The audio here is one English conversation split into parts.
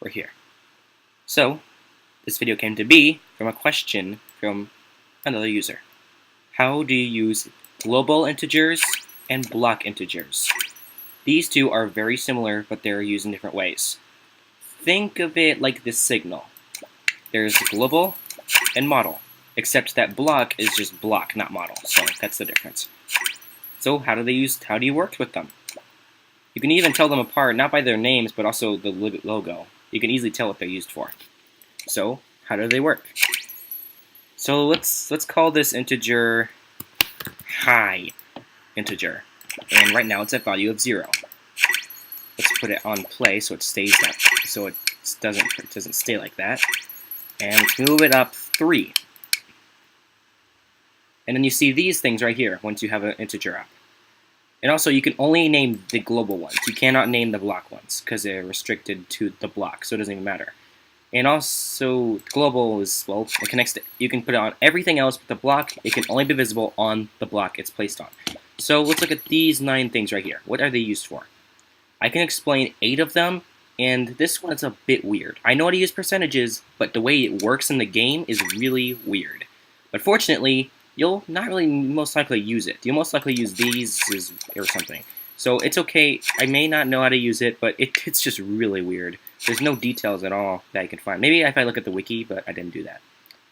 or here. So, this video came to be from a question from another user. How do you use global integers and block integers? These two are very similar, but they're used in different ways. Think of it like this signal. There's global and model, except that block is just block, not model, so that's the difference. So how do you work with them? You can even tell them apart, not by their names, but also the logo. You can easily tell what they're used for. So, how do they work? So let's call this integer high integer. And right now it's at value of 0. Let's put it on play so it stays that, so it doesn't stay like that. And let's move it up 3. And then you see these things right here once you have an integer up. And also you can only name the global ones. You cannot name the block ones because they're restricted to the block, so it doesn't even matter. And also global is, well, it connects to, you can put it on everything else but the block. It can only be visible on the block it's placed on. So let's look at these 9 things right here. What are they used for? I can explain 8 of them, and this one's a bit weird. I know how to use percentages, but the way it works in the game is really weird. But fortunately, you'll not really most likely use it. You'll most likely use these or something. So it's okay. I may not know how to use it, but it's just really weird. There's no details at all that I can find. Maybe if I look at the wiki, but I didn't do that.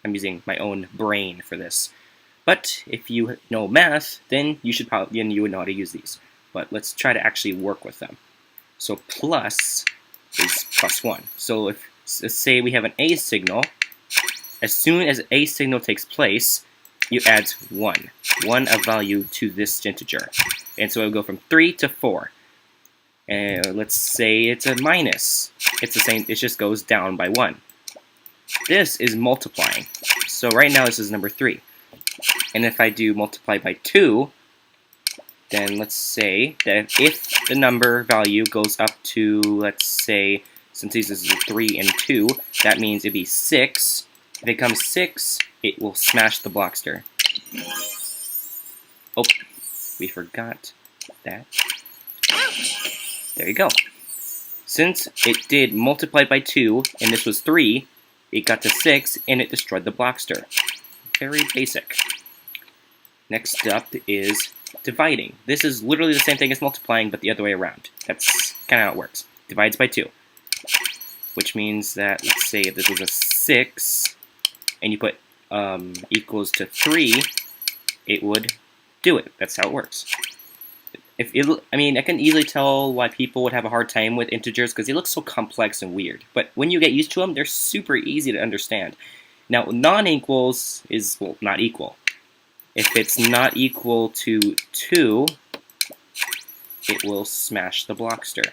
I'm using my own brain for this. But if you know math, then you would know how to use these. But let's try to actually work with them. So plus is +1. So if, let's say we have an A signal, as soon as A signal takes place, you add 1 of value to this integer. And so it'll go from 3 to 4. And let's say it's a minus. It's the same, it just goes down by 1. This is multiplying. So right now this is number 3. And if I do multiply by 2, then let's say that if the number value goes up to, let's say, since this is 3 and 2, that means it'd be 6. If it comes 6, it will smash the Blockster. Oh, we forgot that. There you go. Since it did multiply by 2, and this was 3, it got to 6, and it destroyed the Blockster. Very basic. Next up is dividing. This is literally the same thing as multiplying, but the other way around. That's kind of how it works. Divides by 2. Which means that, let's say if this was a 6, and you put equals to 3, it would do it. That's how it works. I mean, I can easily tell why people would have a hard time with integers because they look so complex and weird. But when you get used to them, they're super easy to understand. Now, non-equals is, well, not equal. If it's not equal to 2, it will smash the Blockster.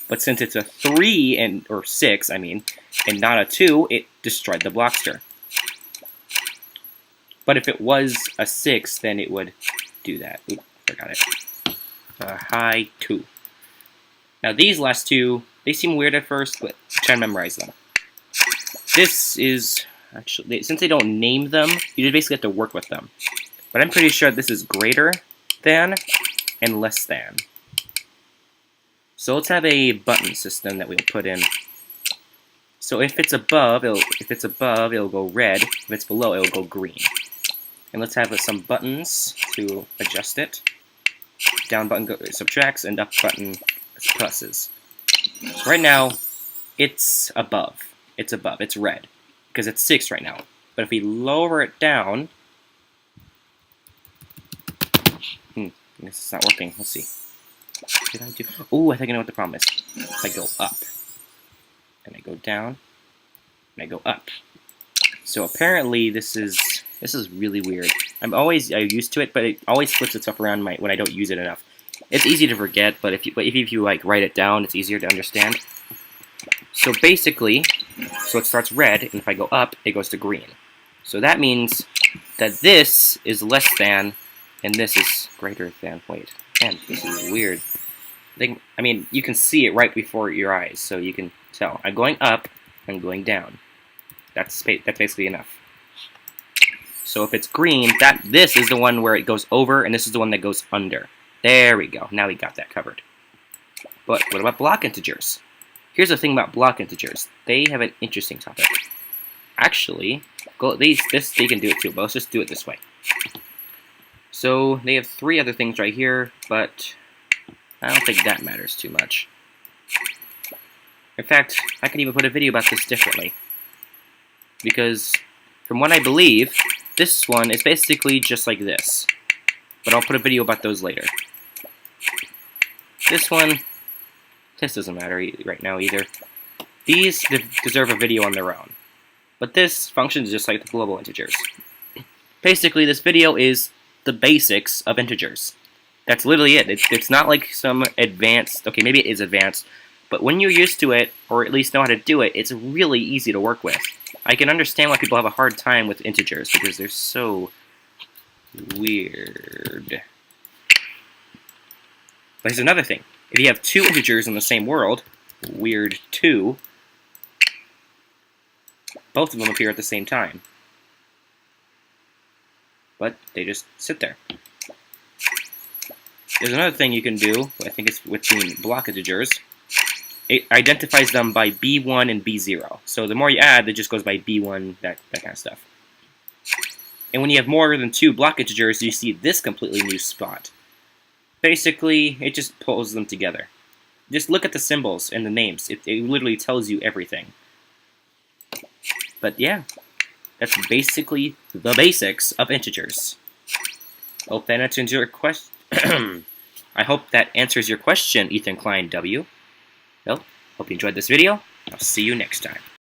But since it's a 3 or 6, I mean, and not a 2, it destroyed the Blockster. But if it was a 6, then it would do that. Oop, forgot it. High 2. Now these last two, they seem weird at first, but try to memorize them. This is, actually, since they don't name them, you just basically have to work with them. But I'm pretty sure this is greater than and less than. So let's have a button system that we'll put in. So if it's above, it'll go red. If it's below, it'll go green. And let's have some buttons to adjust it. Down button subtracts, and up button pluses. So right now, it's above. It's above. It's red because it's 6 right now. But if we lower it down, this is not working. Let's see. What did I do? Oh, I think I know what the problem is. If I go up, and I go down, and I go up. So apparently this is really weird. I'm used to it, but it always flips itself around when I don't use it enough. It's easy to forget, but if you like write it down, it's easier to understand. So basically, it starts red, and if I go up, it goes to green. So that means that this is less than, and this is greater than. Wait, man, this is weird. I mean, you can see it right before your eyes, so you can tell. I'm going up, I'm going down. That's basically enough. So if it's green, this is the one where it goes over, and this is the one that goes under. There we go. Now we got that covered. But what about block integers? here's the thing about block integers. They have an interesting topic. Actually, they can do it too, but let's just do it this way. So they have 3 other things right here, but I don't think that matters too much. In fact, I can even put a video about this differently. Because, from what I believe, this one is basically just like this. But I'll put a video about those later. This doesn't matter right now either. These deserve a video on their own. But this functions just like the global integers. Basically, this video is the basics of integers. That's literally it. It's not like some advanced... Okay, maybe it is advanced. But when you're used to it, or at least know how to do it, it's really easy to work with. I can understand why people have a hard time with integers, because they're so weird. But here's another thing. If you have 2 integers in the same world, weird 2, both of them appear at the same time. But they just sit there. There's another thing you can do, I think it's between block integers. It identifies them by B1 and B0. So the more you add, it just goes by B1, that kind of stuff. And when you have more than 2 block integers, you see this completely new spot. Basically, it just pulls them together. Just look at the symbols and the names. It literally tells you everything. But yeah, that's basically the basics of integers. Hope that answers your question. I hope that answers your question, Ethan Klein W. Well, hope you enjoyed this video. I'll see you next time.